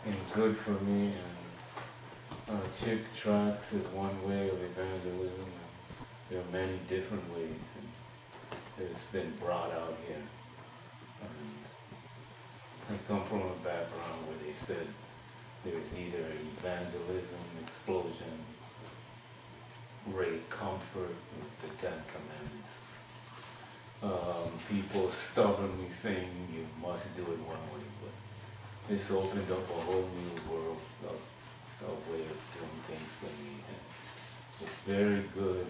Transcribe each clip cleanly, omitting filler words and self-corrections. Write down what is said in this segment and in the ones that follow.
and good for me. And chick tracts is one way of evangelism. There are many different ways that's been brought out here. And I come from a background where they said there's either evangelism, explosion, great comfort with the Ten Commandments. People stubbornly saying you must do it one way, but this opened up a whole new world of way of doing things for me. And it's very good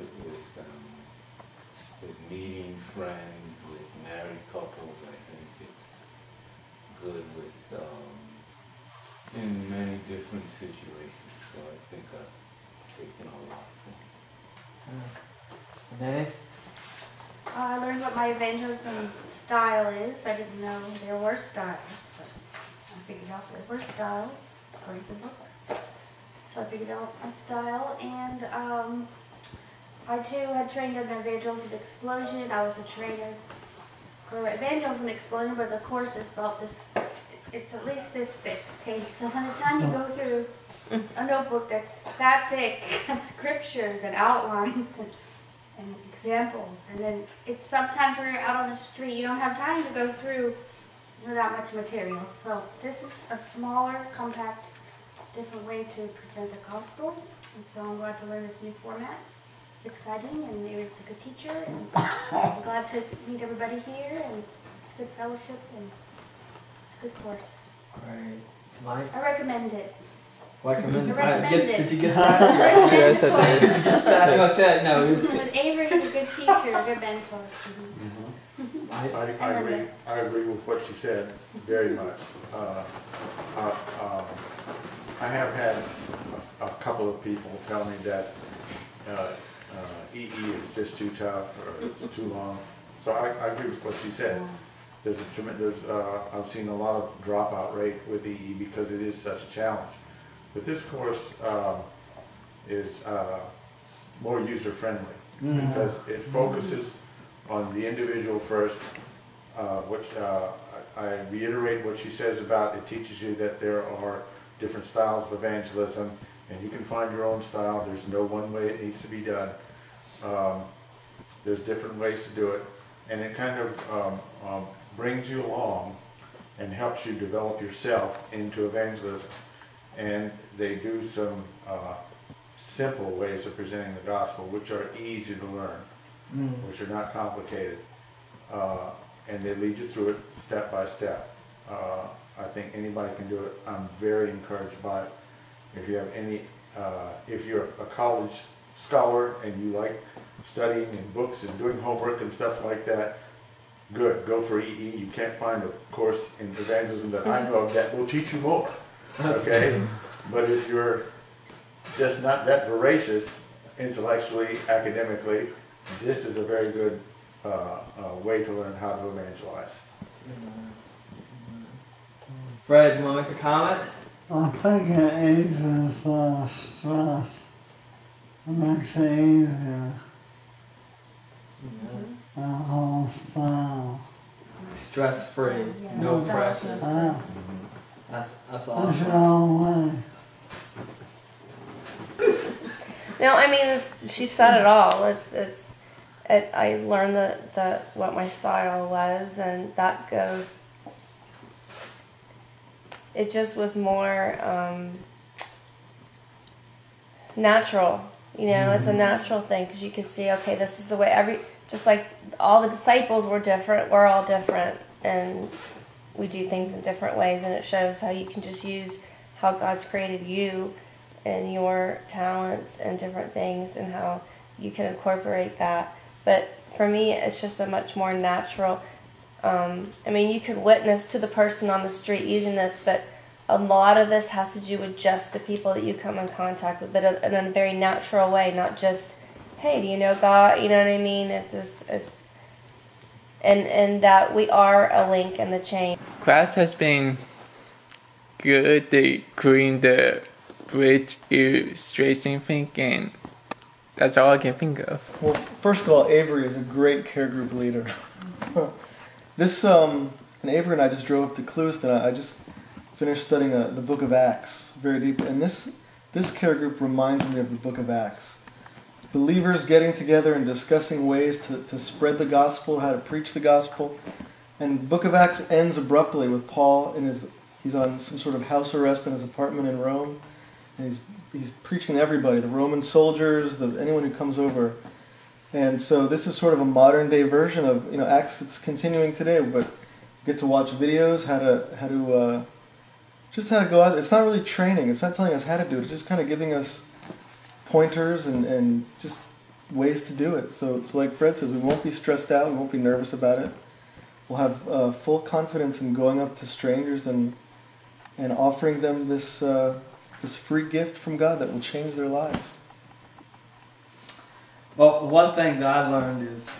with meeting friends, with married couples. I think it's good with in many different situations. So I think I've taken a lot from it. Dave? I learned what my evangelism style is. I didn't know there were styles, but I figured out there were styles according to the book. So I figured out my style, and I too had trained in evangelism explosion. I was a trainer for evangelism explosion, but the course is about this. It's at least this thick. Okay, so by the time you go through a notebook that's that thick of scriptures and outlines and examples, and then it's sometimes when you're out on the street, you don't have time to go through that much material. So this is a smaller, compact, different way to present the gospel, and so I'm glad to learn this new format. It's exciting, and Mary's a good teacher, and I'm glad to meet everybody here, and it's good fellowship, and it's a good course. Great. Mike? I recommend it. Recommend I recommend it. Did you get that? I recommend Yes, the I course. did. Did you get that? No, it's it. No. With Avery, he's a good teacher, a good mentor. I agree with what she said very much. I have had a couple of people tell me that EE is just too tough or it's too long. So I agree with what she says. There's a tremendous, I've seen a lot of dropout rate with EE because it is such a challenge. But this course is more user-friendly because it focuses on the individual first, which I reiterate what she says about it teaches you that there are different styles of evangelism and you can find your own style. There's no one way it needs to be done. There's different ways to do it, and it kind of brings you along and helps you develop yourself into evangelism. And they do some simple ways of presenting the gospel, which are easy to learn, which are not complicated, and they lead you through it step by step. I think anybody can do it. I'm very encouraged by it. If you have any, if you're a college scholar and you like studying and books and doing homework and stuff like that, good, go for EE. You can't find a course in evangelism that I know of that will teach you more. Okay? But if you're just not that voracious intellectually, academically, this is a very good way to learn how to evangelize. Fred, you want to make a comment? I think it eases the stress. It makes it easier. The whole style. Stress-free, no pressure. That's It's awesome. your way. No, I mean, she said it all. I learned that what my style was, and that goes. It just was more natural, you know. It's a natural thing because you can see, okay, this is the way just like all the disciples were different. We're all different, and we do things in different ways, and it shows how you can just use how God's created you and your talents and different things, and how you can incorporate that. But for me, it's just a much more natural. I mean, you could witness to the person on the street using this, but a lot of this has to do with just the people that you come in contact with, but in a very natural way, not just, hey, do you know God? You know what I mean? And that we are a link in the chain. Class has been good. They creating the bridge illustration thing, and that's all I can think of. Well, first of all, Avery is a great care group leader. And Avery and I just drove up to Clues, and I just finished studying the book of Acts very deeply, and this care group reminds me of the book of Acts. Believers getting together and discussing ways to spread the gospel, how to preach the gospel. And the book of Acts ends abruptly with Paul he's on some sort of house arrest in his apartment in Rome, and he's preaching to everybody, the Roman soldiers, anyone who comes over. And so this is sort of a modern day version of Acts. It's continuing today, but you get to watch videos how to go out. It's not really training. It's not telling us how to do it. It's just kind of giving us pointers and just ways to do it. So like Fred says, we won't be stressed out. We won't be nervous about it. We'll have full confidence in going up to strangers and offering them this free gift from God that will change their lives. Well, one thing that I learned is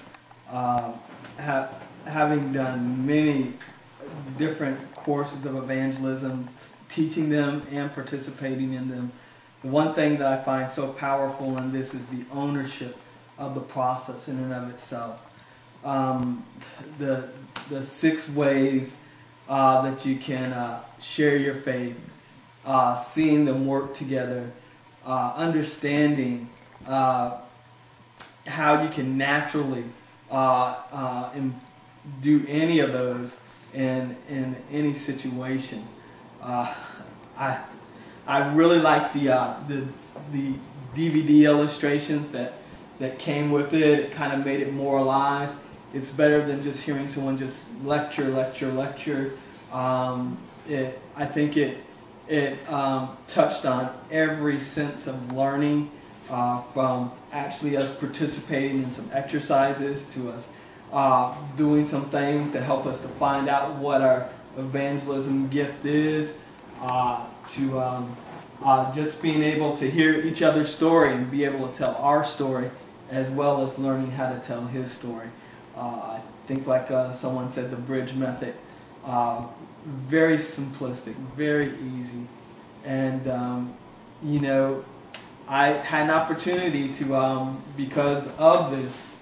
having done many different courses of evangelism, teaching them and participating in them, the one thing that I find so powerful in this is the ownership of the process in and of itself. The 6 ways that you can share your faith, seeing them work together, understanding how you can naturally do any of those in any situation. I really like the DVD illustrations that came with it. It kind of made it more alive. It's better than just hearing someone just lecture. I think it touched on every sense of learning, from actually us participating in some exercises to us doing some things to help us to find out what our evangelism gift is, to just being able to hear each other's story and be able to tell our story as well as learning how to tell his story. I think like someone said, the bridge method, very simplistic, very easy. And I had an opportunity to, because of this,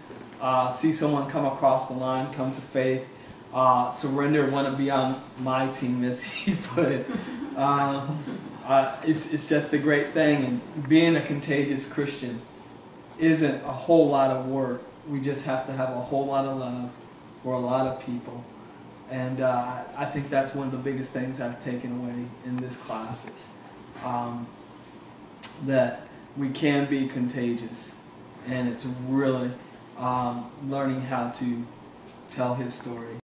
see someone come across the line, come to faith, surrender, want to be on my team, as he put it. It's just a great thing, and being a contagious Christian isn't a whole lot of work. We just have to have a whole lot of love for a lot of people. And I think that's one of the biggest things I've taken away in this classes, that we can be contagious, and it's really learning how to tell his story.